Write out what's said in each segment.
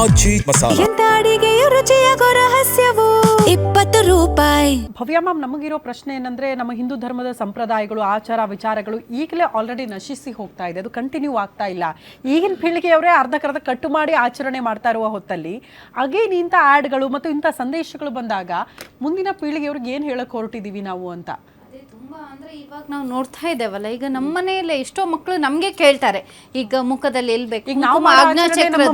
ಆಚಿ ಮಸಾಲ. ಎಂತ ಅಡಿಗೆಯ ರುಚಿಯಾಗೋ ರಹಸ್ಯವು 20 ರೂಪಾಯಿ. ಭವ್ಯ ಮ್ಯಾಮ್, ನಮಗಿರೋ ಪ್ರಶ್ನೆ ಏನಂದ್ರೆ, ನಮ್ಮ ಹಿಂದೂ ಧರ್ಮದ ಸಂಪ್ರದಾಯಗಳು, ಆಚಾರ ವಿಚಾರಗಳು ಈಗಲೇ ಆಲ್ರೆಡಿ ನಶಿಸಿ ಹೋಗ್ತಾ ಇದೆ, ಅದು ಕಂಟಿನ್ಯೂ ಆಗ್ತಾ ಇಲ್ಲ. ಈಗಿನ ಪೀಳಿಗೆಯವರೇ ಅರ್ಧಕ್ಕರ್ಧ ಕಟ್ಟು ಮಾಡಿ ಆಚರಣೆ ಮಾಡ್ತಾ ಇರುವ ಹೊತ್ತಲ್ಲಿ ಅಗೇನ್ ಇಂಥ ಆ್ಯಡ್ಗಳು ಮತ್ತು ಇಂಥ ಸಂದೇಶಗಳು ಬಂದಾಗ ಮುಂದಿನ ಪೀಳಿಗೆಯವ್ರಿಗೆ ಏನು ಹೇಳಕ್ ಹೊರಟಿದ್ದೀವಿ ನಾವು ಅಂತ. ಅಂದ್ರೆ ಇವಾಗ ನಾವು ನೋಡ್ತಾ ಇದ್ದೇವಲ್ಲ, ಈಗ ನಮ್ಮ ಮನೆಯಲ್ಲೇ ಎಷ್ಟೋ ಮಕ್ಕಳು ನಮ್ಗೆ ಕೇಳ್ತಾರೆ, ಈಗ ಮುಖದಲ್ಲಿ ಎಲ್ಬೇಕು,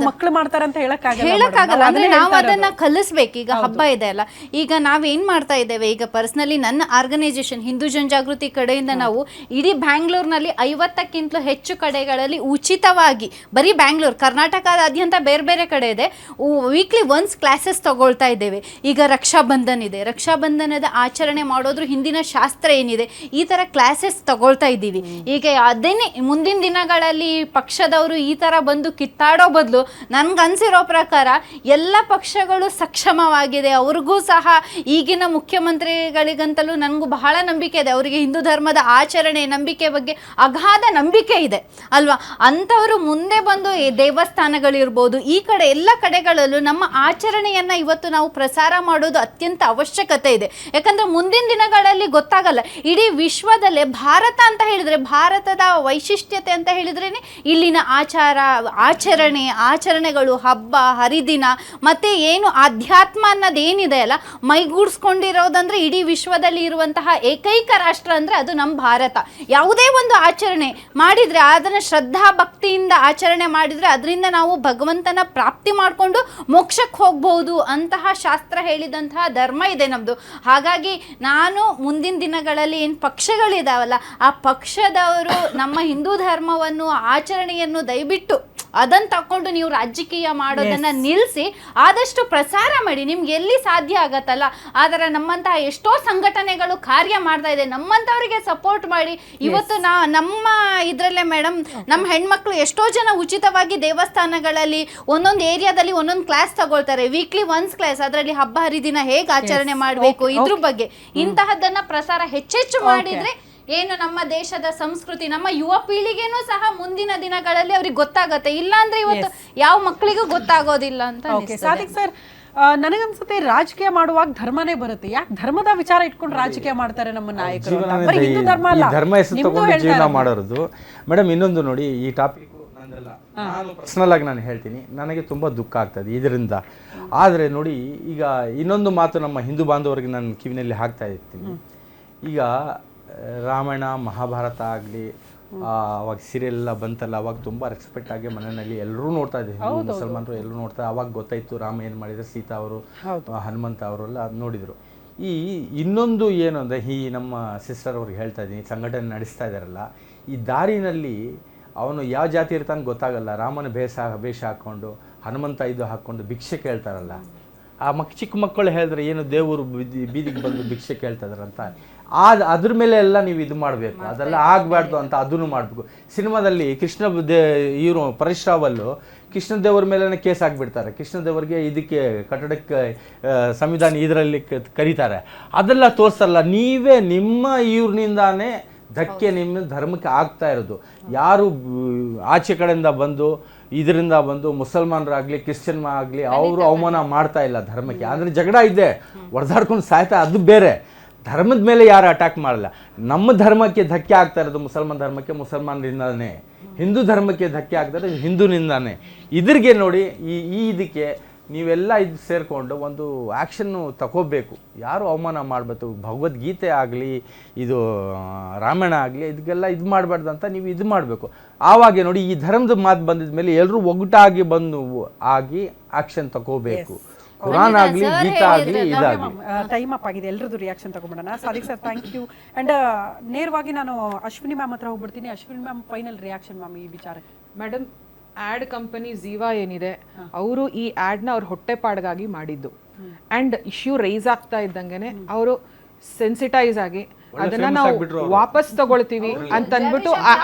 ಮಕ್ಕಳು ಮಾಡ್ತಾರೆ ಅಂತ ಹೇಳಕ್ಕಾಗಲ್ಲ. ಅಂದ್ರೆ ನಾವು ಅದನ್ನ ಕಲಿಸ್ಬೇಕು. ಈಗ ಹಬ್ಬ ಇದೆ ಅಲ್ಲ, ಈಗ ನಾವೇನ್ ಮಾಡ್ತಾ ಇದ್ದೇವೆ, ಈಗ ಪರ್ಸನಲಿ ನನ್ನ ಆರ್ಗನೈಸೇಷನ್ ಹಿಂದೂ ಜನಜಾಗೃತಿ ಕಡೆಯಿಂದ ನಾವು ಇಡೀ ಬ್ಯಾಂಗ್ಳೂರ್ನಲ್ಲಿ 50ಕ್ಕಿಂತಲೂ ಹೆಚ್ಚು ಕಡೆಗಳಲ್ಲಿ ಉಚಿತವಾಗಿ, ಬರೀ ಬ್ಯಾಂಗ್ಳೂರ್, ಕರ್ನಾಟಕದಾದ್ಯಂತ ಬೇರೆ ಬೇರೆ ಕಡೆ ಇದೆ, ವೀಕ್ಲಿ ಒನ್ಸ್ ಕ್ಲಾಸಸ್ ತಗೊಳ್ತಾ ಇದ್ದೇವೆ. ಈಗ ರಕ್ಷಾಬಂಧನ್ ಇದೆ, ರಕ್ಷಾಬಂಧನದ ಆಚರಣೆ ಮಾಡೋದ್ರ ಹಿಂದಿನ ಶಾಸ್ತ್ರ ಏನಿದೆ, ಈ ತರ ಕ್ಲಾಸಸ್ ತಗೊಳ್ತಾ ಇದ್ದೀವಿ. ಈಗ ಅದೇನೆ ಮುಂದಿನ ದಿನಗಳಲ್ಲಿ ಪಕ್ಷದವರು ಈ ತರ ಬಂದು ಕಿತ್ತಾಡೋ ಬದಲು ನನ್ಗನ್ಸಿರೋ ಪ್ರಕಾರ ಎಲ್ಲ ಪಕ್ಷಗಳು ಸಕ್ಷಮವಾಗಿದೆ. ಅವ್ರಿಗೂ ಸಹ ಈಗಿನ ಮುಖ್ಯಮಂತ್ರಿಗಳಿಗಂತಲೂ ನನಗೂ ಬಹಳ ನಂಬಿಕೆ ಇದೆ, ಅವರಿಗೆ ಹಿಂದೂ ಧರ್ಮದ ಆಚರಣೆ ನಂಬಿಕೆ ಬಗ್ಗೆ ಅಗಾಧ ನಂಬಿಕೆ ಇದೆ ಅಲ್ವಾ. ಅಂಥವರು ಮುಂದೆ ಬಂದು ದೇವಸ್ಥಾನಗಳಿರ್ಬೋದು, ಈ ಕಡೆ ಎಲ್ಲ ಕಡೆಗಳಲ್ಲೂ ನಮ್ಮ ಆಚರಣೆಯನ್ನ ಇವತ್ತು ನಾವು ಪ್ರಸಾರ ಮಾಡೋದು ಅತ್ಯಂತ ಅವಶ್ಯಕತೆ ಇದೆ. ಯಾಕಂದ್ರೆ ಮುಂದಿನ ದಿನಗಳಲ್ಲಿ ಗೊತ್ತಾಗಲ್ಲ, ಇಡೀ ವಿಶ್ವದಲ್ಲೇ ಭಾರತ ಅಂತ ಹೇಳಿದ್ರೆ, ಭಾರತದ ವೈಶಿಷ್ಟ್ಯತೆ ಅಂತ ಹೇಳಿದ್ರೇನೆ ಇಲ್ಲಿನ ಆಚರಣೆಗಳು, ಹಬ್ಬ ಹರಿದಿನ, ಮತ್ತೆ ಏನು ಆಧ್ಯಾತ್ಮ ಅನ್ನೋದೇನಿದೆ ಅಲ್ಲ, ಮೈಗೂಡಿಸ್ಕೊಂಡಿರೋದಂದ್ರೆ ಇಡೀ ವಿಶ್ವದಲ್ಲಿ ಇರುವಂತಹ ಏಕೈಕ ರಾಷ್ಟ್ರ ಅಂದ್ರೆ ಅದು ನಮ್ಮ ಭಾರತ. ಯಾವುದೇ ಒಂದು ಆಚರಣೆ ಮಾಡಿದ್ರೆ ಅದನ್ನ ಶ್ರದ್ಧಾ ಭಕ್ತಿಯಿಂದ ಆಚರಣೆ ಮಾಡಿದ್ರೆ ಅದರಿಂದ ನಾವು ಭಗವಂತನ ಪ್ರಾಪ್ತಿ ಮಾಡಿಕೊಂಡು ಮೋಕ್ಷಕ್ಕೆ ಹೋಗ್ಬಹುದು ಅಂತಹ ಶಾಸ್ತ್ರ ಹೇಳಿದಂತಹ ಧರ್ಮ ಇದೆ ನಮ್ದು. ಹಾಗಾಗಿ ನಾನು ಮುಂದಿನ ದಿನಗಳಲ್ಲಿ ಏನು ಪಕ್ಷಗಳಿದಾವಲ್ಲ, ಆ ಪಕ್ಷದವರು ನಮ್ಮ ಹಿಂದೂ ಧರ್ಮವನ್ನು, ಆಚರಣೆಯನ್ನು ದಯವಿಟ್ಟು ಅದನ್ನು ತಕೊಂಡು ನೀವು ರಾಜಕೀಯ ಮಾಡೋದನ್ನ ನಿಲ್ಲಿಸಿ ಆದಷ್ಟು ಪ್ರಸಾರ ಮಾಡಿ. ನಿಮ್ಗೆ ಎಲ್ಲಿ ಸಾಧ್ಯ ಆಗತ್ತಲ್ಲ, ಆದರೆ ನಮ್ಮಂತಹ ಎಷ್ಟೋ ಸಂಘಟನೆಗಳು ಕಾರ್ಯ ಮಾಡ್ತಾ ಇದೆ, ನಮ್ಮಂಥವರಿಗೆ ಸಪೋರ್ಟ್ ಮಾಡಿ. ಇವತ್ತು ನಮ್ಮ ಇದರಲ್ಲೇ ಮೇಡಮ್, ನಮ್ಮ ಹೆಣ್ಮಕ್ಳು ಎಷ್ಟೋ ಜನ ಉಚಿತವಾಗಿ ದೇವಸ್ಥಾನಗಳಲ್ಲಿ ಒಂದೊಂದು ಏರಿಯಾದಲ್ಲಿ ಒಂದೊಂದು ಕ್ಲಾಸ್ ತಗೊಳ್ತಾರೆ, ವೀಕ್ಲಿ ಒನ್ಸ್ ಕ್ಲಾಸ್. ಅದರಲ್ಲಿ ಹಬ್ಬ ಹರಿದಿನ ಹೇಗೆ ಆಚರಣೆ ಮಾಡಬೇಕು ಇದ್ರ ಬಗ್ಗೆ ಇಂತಹದ್ದನ್ನ ಪ್ರಸಾರ ಹೆಚ್ಚೆಚ್ಚು ಮಾಡಿದ್ರೆ ಏನು ನಮ್ಮ ದೇಶದ ಸಂಸ್ಕೃತಿ, ನಮ್ಮ ಯುವ ಪೀಳಿಗೆನೂ ಸಹ ಮುಂದಿನ ದಿನಗಳಲ್ಲಿ ಅವ್ರಿಗೆ ಗೊತ್ತಾಗತ್ತೆ. ಇಲ್ಲ ಅಂದ್ರೆ ಇವತ್ತು ಯಾವ ಮಕ್ಕಳಿಗೂ ಗೊತ್ತಾಗೋದಿಲ್ಲ ಅಂತ. ಸಾದಿಕ್ ಸರ್, ನನಗನ್ಸುತ್ತೆ ರಾಜಕೀಯ ಮಾಡುವಾಗ ಧರ್ಮನೇ ಬರುತ್ತೆ. ಯಾಕೆ ಧರ್ಮದ ವಿಚಾರ ಇಟ್ಕೊಂಡು ರಾಜಕೀಯ ಮಾಡ್ತಾರೆ ನಮ್ಮ ನಾಯಕರು? ಧರ್ಮ ಹೆಸರು ತಗೊಂಡು ಜೀವನ ಮಾಡೋದು. ಮೇಡಮ್, ಇನ್ನೊಂದು ನೋಡಿ, ಈ ಟಾಪಿಕ್ ನಾನು ಪರ್ಸನಲ್ ಆಗಿ ನಾನು ಹೇಳ್ತೀನಿ, ನನಗೆ ತುಂಬ ದುಃಖ ಆಗ್ತದೆ ಇದರಿಂದ. ಆದರೆ ನೋಡಿ, ಈಗ ಇನ್ನೊಂದು ಮಾತು ನಮ್ಮ ಹಿಂದೂ ಬಾಂಧವರಿಗೆ ನಾನು ಕಿವಿನಲ್ಲಿ ಹಾಕ್ತಾ ಇರ್ತೀನಿ. ಈಗ ರಾಮಾಯಣ ಮಹಾಭಾರತ ಆಗಲಿ, ಅವಾಗ ಸೀರಿಯಲ್ ಎಲ್ಲ ಬಂತಲ್ಲ, ಅವಾಗ ತುಂಬ ರೆಸ್ಪೆಕ್ಟ್ ಆಗಿ ಮನೆಯಲ್ಲಿ ಎಲ್ಲರೂ ನೋಡ್ತಾ ಇದ್ದೆ, ಹಿಂದೂ ಮುಸಲ್ಮಾನರು ಎಲ್ಲರೂ ನೋಡ್ತಾ. ಅವಾಗ ಗೊತ್ತಾಯಿತು ರಾಮ ಏನು ಮಾಡಿದರೆ, ಸೀತಾ ಅವರು, ಹನುಮಂತ ಅವರೆಲ್ಲ ನೋಡಿದರು. ಈ ಇನ್ನೊಂದು ಏನು ಅಂದರೆ, ಈ ನಮ್ಮ ಸಿಸ್ಟರ್ ಅವ್ರಿಗೆ ಹೇಳ್ತಾ ಇದ್ದೀನಿ, ಸಂಘಟನೆ ನಡೆಸ್ತಾ ಇದ್ದಾರಲ್ಲ, ಈ ದಾರಿನಲ್ಲಿ ಅವನು ಯಾವ ಜಾತಿ ಇರ್ತಾನೆ ಗೊತ್ತಾಗಲ್ಲ, ರಾಮನ ವೇಷ ಹಾಕ್ಕೊಂಡು, ಹನುಮಂತ ಇದು ಹಾಕ್ಕೊಂಡು ಭಿಕ್ಷೆ ಕೇಳ್ತಾರಲ್ಲ, ಆ ಚಿಕ್ಕ ಮಕ್ಕಳು ಹೇಳಿದ್ರೆ ಏನು ದೇವರು ಬೀದಿಗೆ ಬಂದು ಭಿಕ್ಷೆ ಕೇಳ್ತಾ ಇದಾರಂತ, ಅದ್ರ ಮೇಲೆ ಎಲ್ಲ ನೀವು ಇದು ಮಾಡಬೇಕು, ಅದೆಲ್ಲ ಆಗಬಾರ್ದು ಅಂತ ಅದನ್ನು ಮಾಡಬೇಕು. ಸಿನಿಮಾದಲ್ಲಿ ಇವರು ಪರೇಶ್ ರಾವಲ್ಲು ಕೃಷ್ಣದೇವರ ಮೇಲೆ ಕೇಸ್ ಹಾಕ್ಬಿಡ್ತಾರೆ, ಕೃಷ್ಣದೇವರಿಗೆ ಇದಕ್ಕೆ ಕಟ್ಟಡಕ್ಕೆ ಸಂವಿಧಾನ ಇದರಲ್ಲಿ ಕರೀತಾರೆ, ಅದೆಲ್ಲ ತೋರಿಸಲ್ಲ. ನೀವೇ ನಿಮ್ಮ ಇವ್ರನಿಂದಾನೇ ಧಕ್ಕೆ ನಿಮ್ಮ ಧರ್ಮಕ್ಕೆ ಆಗ್ತಾ ಇರೋದು. ಯಾರು ಆಚೆ ಕಡೆಯಿಂದ ಬಂದು ಇದರಿಂದ ಬಂದು ಮುಸಲ್ಮಾನರಾಗಲಿ ಕ್ರಿಶ್ಚಿಯನ್ ಆಗಲಿ ಅವರು ಅವಮಾನ ಮಾಡ್ತಾ ಇಲ್ಲ ಧರ್ಮಕ್ಕೆ. ಅಂದರೆ ಜಗಳ ಇದೆ, ಹೊಡೆದಾಡ್ಕೊಂಡು ಸಾಯ್ತಾ, ಅದು ಬೇರೆ. ಧರ್ಮದ ಮೇಲೆ ಯಾರು ಅಟ್ಯಾಕ್ ಮಾಡಲ್ಲ. ನಮ್ಮ ಧರ್ಮಕ್ಕೆ ಧಕ್ಕೆ ಆಗ್ತಾ ಇರೋದು ಮುಸಲ್ಮಾನ್ ಧರ್ಮಕ್ಕೆ ಮುಸಲ್ಮಾನರಿಂದಾನೇ, ಹಿಂದೂ ಧರ್ಮಕ್ಕೆ ಧಕ್ಕೆ ಆಗ್ತಾ ಇರೋದು ಹಿಂದೂನಿಂದಾನೇ. ಇದ್ರಿಗೆ ನೋಡಿ, ಇದಕ್ಕೆ ನೀವೆಲ್ಲ ಇದು ಸೇರಿಕೊಂಡು ಒಂದು ಆ್ಯಕ್ಷನ್ನು ತಗೋಬೇಕು. ಯಾರು ಅವಮಾನ ಮಾಡಬೇಕು, ಭಗವದ್ಗೀತೆ ಆಗಲಿ ಇದು ರಾಮಾಯಣ ಆಗಲಿ ಇದಕ್ಕೆಲ್ಲ ಇದು ಮಾಡಬಾರ್ದು ಅಂತ ನೀವು ಇದು ಮಾಡಬೇಕು. ಆವಾಗ ನೋಡಿ, ಈ ಧರ್ಮದ ಮಾತು ಬಂದಿದ ಮೇಲೆ ಎಲ್ಲರೂ ಒಗ್ಗಟ್ಟಾಗಿ ಬಂದು ಆಗಿ ಆ್ಯಕ್ಷನ್ ತಗೋಬೇಕು. ಕುರಾನ್ ಆಗಲಿ ಗೀತಾ ಆಗಲಿ ಇದಾಗಲಿ. ಟೈಮ್ ಅಪ್ ಆಗಿದೆ, ಎಲ್ಲರದ್ದು ರಿಯಾಕ್ಷನ್ ತಗೊಂಡ್ಬಿಡೋಣ. Sadiq sir, thank you. And ನೇರವಾಗಿ ನಾನು ಅಶ್ವಿನಿ ಮ್ಯಾಮ್ ಹತ್ರ ಹೋಗ್ಬಿಡ್ತೀನಿ. Ashwini ma'am, final reaction ma'am ಈ ವಿಚಾರಕ್ಕೆ. ಮೇಡಮ್, ಆ್ಯಡ್ ಕಂಪನಿ ಝೀವಾ ಏನಿದೆ, ಅವರು ಈ ಆ್ಯಡ್ನ ಅವ್ರ ಹೊಟ್ಟೆಪಾಡ್ಗಾಗಿ ಮಾಡಿದ್ದು. ಆ್ಯಂಡ್ ಇಶ್ಯೂ ರೈಸ್ ಆಗ್ತಾ ಇದ್ದಂಗೆ ಅವರು ಸೆನ್ಸಿಟೈಸ್ ಆಗಿ ಅದನ್ನ ನಾವು ವಾಪಸ್ ತಗೊಳ್ತೀವಿ ಅಂತಂದ್ಬಿಟ್ಟು ಆ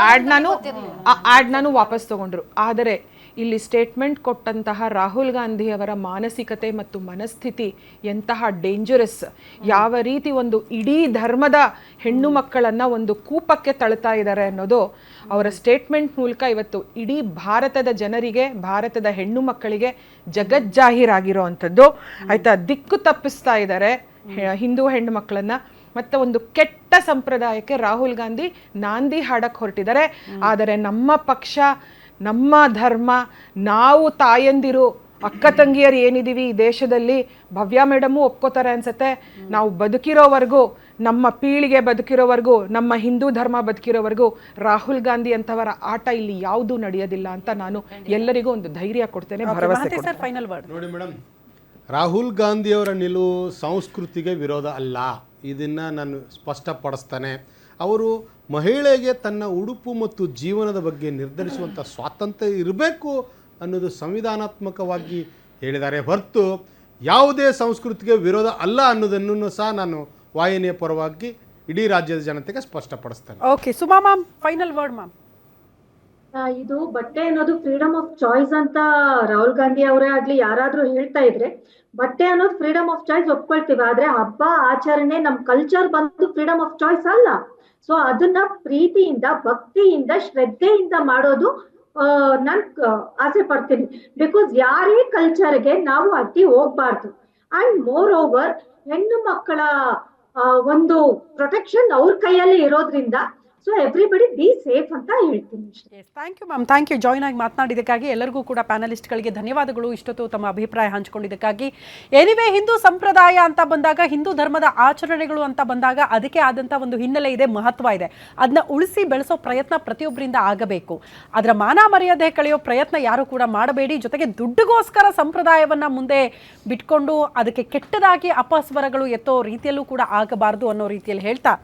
ಆ್ಯಡ್ನೂ ವಾಪಸ್ ತಗೊಂಡ್ರು. ಆದರೆ ಇಲ್ಲಿ ಸ್ಟೇಟ್ಮೆಂಟ್ ಕೊಟ್ಟಂತಹ ರಾಹುಲ್ ಗಾಂಧಿಯವರ ಮಾನಸಿಕತೆ ಮತ್ತು ಮನಸ್ಥಿತಿ ಎಂತಹ ಡೇಂಜರಸ್, ಯಾವ ರೀತಿ ಒಂದು ಇಡೀ ಧರ್ಮದ ಹೆಣ್ಣು ಮಕ್ಕಳನ್ನು ಒಂದು ಕೂಪಕ್ಕೆ ತಳ್ತಾ ಇದ್ದಾರೆ ಅನ್ನೋದು ಅವರ ಸ್ಟೇಟ್ಮೆಂಟ್ ಮೂಲಕ ಇವತ್ತು ಇಡೀ ಭಾರತದ ಜನರಿಗೆ, ಭಾರತದ ಹೆಣ್ಣು ಮಕ್ಕಳಿಗೆ ಜಗಜ್ಜಾಹೀರಾಗಿರೋ ಅಂಥದ್ದು ಆಯ್ತಾ. ದಿಕ್ಕು ತಪ್ಪಿಸ್ತಾ ಇದ್ದಾರೆ ಹಿಂದೂ ಹೆಣ್ಣು ಮಕ್ಕಳನ್ನ. ಮತ್ತು ಒಂದು ಕೆಟ್ಟ ಸಂಪ್ರದಾಯಕ್ಕೆ ರಾಹುಲ್ ಗಾಂಧಿ ನಾಂದಿ ಹಾಡಕ್ಕೆ ಹೊರಟಿದ್ದಾರೆ. ಆದರೆ ನಮ್ಮ ಪಕ್ಷ, ನಮ್ಮ ಧರ್ಮ, ನಾವು ತಾಯಂದಿರು ಅಕ್ಕ ತಂಗಿಯರು ಏನಿದ್ದೀವಿ ಈ ದೇಶದಲ್ಲಿ, ಭವ್ಯ ಮೇಡಮು ಒಪ್ಕೋತಾರೆ ಅನ್ಸುತ್ತೆ, ನಾವು ಬದುಕಿರೋವರೆಗೂ, ನಮ್ಮ ಪೀಳಿಗೆ ಬದುಕಿರೋವರೆಗೂ, ನಮ್ಮ ಹಿಂದೂ ಧರ್ಮ ಬದುಕಿರೋವರೆಗೂ ರಾಹುಲ್ ಗಾಂಧಿ ಅಂತವರ ಆಟ ಇಲ್ಲಿ ಯಾವುದೂ ನಡೆಯೋದಿಲ್ಲ ಅಂತ ನಾನು ಎಲ್ಲರಿಗೂ ಒಂದು ಧೈರ್ಯ ಕೊಡ್ತೇನೆ, ಭರವಸೆ ಕೊಡ್ತೇನೆ. ಫೈನಲ್ ವರ್ಡ್ ನೋಡಿ ಮೇಡಮ್, ರಾಹುಲ್ ಗಾಂಧಿಯವರ ನಿಲುವು ಸಂಸ್ಕೃತಿಗೆ ವಿರೋಧ ಅಲ್ಲ, ಇದನ್ನು ನಾನು ಸ್ಪಷ್ಟಪಡಿಸ್ತೇನೆ. ಅವರು ಮಹಿಳೆಗೆ ತನ್ನ ಉಡುಪು ಮತ್ತು ಜೀವನದ ಬಗ್ಗೆ ನಿರ್ಧರಿಸುವಂಥ ಸ್ವಾತಂತ್ರ್ಯ ಇರಬೇಕು ಅನ್ನೋದು ಸಂವಿಧಾನಾತ್ಮಕವಾಗಿ ಹೇಳಿದ್ದಾರೆ ಹೊರತು ಯಾವುದೇ ಸಂಸ್ಕೃತಿಗೆ ವಿರೋಧ ಅಲ್ಲ ಅನ್ನೋದನ್ನು ಸಹ ನಾನು ವಾಹಿನಿಯ ಪರವಾಗಿ ಇಡೀ ರಾಜ್ಯದ ಜನತೆಗೆ ಸ್ಪಷ್ಟಪಡಿಸ್ತೇನೆ. Okay, Suma ma'am final word ma'am. ಇದು ಬಟ್ಟೆ ಅನ್ನೋದು ಫ್ರೀಡಮ್ ಆಫ್ ಚಾಯ್ಸ್ ಅಂತ ರಾಹುಲ್ ಗಾಂಧಿ ಅವರೇ ಆಗ್ಲಿ ಯಾರಾದ್ರೂ ಹೇಳ್ತಾ ಇದ್ರೆ, ಬಟ್ಟೆ ಅನ್ನೋದು ಫ್ರೀಡಮ್ ಆಫ್ ಚಾಯ್ಸ್ ಒಪ್ಕೊಳ್ತೀವಿ. ಆದ್ರೆ ಹಬ್ಬ ಆಚರಣೆ ನಮ್ ಕಲ್ಚರ್ ಬಂದು ಫ್ರೀಡಮ್ ಆಫ್ ಚಾಯ್ಸ್ ಅಲ್ಲ. ಸೊ ಅದನ್ನ ಪ್ರೀತಿಯಿಂದ, ಭಕ್ತಿಯಿಂದ, ಶ್ರದ್ಧೆಯಿಂದ ಮಾಡೋದು ನಾನ್ ಆಸೆ ಪಡ್ತೀನಿ. ಬಿಕಾಸ್ ಯಾರೇ ಕಲ್ಚರ್ಗೆ ನಾವು ಅಡ್ಡಿ ಹೋಗ್ಬಾರ್ದು. ಅಂಡ್ ಮೋರ್ ಓವರ್ ಹೆಣ್ಣು ಮಕ್ಕಳ ಒಂದು ಪ್ರೊಟೆಕ್ಷನ್ ಅವ್ರ ಕೈಯಲ್ಲಿ ಇರೋದ್ರಿಂದ ಸೊ ಎವ್ರಿಬಡಿ ಬಿ ಸೇಫ್ ಅಂತ ಹೇಳ್ತೀನಿ. Thank you ma'am, thank you. Join ಆಗಿ ಮಾತನಾಡಿದ್ದಕ್ಕಾಗಿ ಎಲ್ಲರಿಗೂ ಕೂಡ ಪ್ಯಾನಲಿಸ್ಟ್ಗಳಿಗೆ ಧನ್ಯವಾದಗಳು, ಇಷ್ಟೊತ್ತು ತಮ್ಮ ಅಭಿಪ್ರಾಯ ಹಂಚಿಕೊಂಡಿದ್ದಕ್ಕಾಗಿ. ಎನಿವೇ, ಹಿಂದೂ ಸಂಪ್ರದಾಯ ಅಂತ ಬಂದಾಗ, ಹಿಂದೂ ಧರ್ಮದ ಆಚರಣೆಗಳು ಅಂತ ಬಂದಾಗ ಅದಕ್ಕೆ ಆದಂಥ ಒಂದು ಹಿನ್ನೆಲೆ ಇದೆ, ಮಹತ್ವ ಇದೆ. ಅದನ್ನ ಉಳಿಸಿ ಬೆಳೆಸೋ ಪ್ರಯತ್ನ ಪ್ರತಿಯೊಬ್ಬರಿಂದ ಆಗಬೇಕು. ಅದರ ಮಾನ ಮರ್ಯಾದೆ ಕಳೆಯೋ ಪ್ರಯತ್ನ ಯಾರು ಕೂಡ ಮಾಡಬೇಡಿ. ಜೊತೆಗೆ ದುಡ್ಡುಗೋಸ್ಕರ ಸಂಪ್ರದಾಯವನ್ನು ಮುಂದೆ ಬಿಟ್ಕೊಂಡು ಅದಕ್ಕೆ ಕೆಟ್ಟದಾಗಿ ಅಪಸ್ವರಗಳು ಎತ್ತೋ ರೀತಿಯಲ್ಲೂ ಕೂಡ ಆಗಬಾರ್ದು ಅನ್ನೋ ರೀತಿಯಲ್ಲಿ ಹೇಳ್ತಾ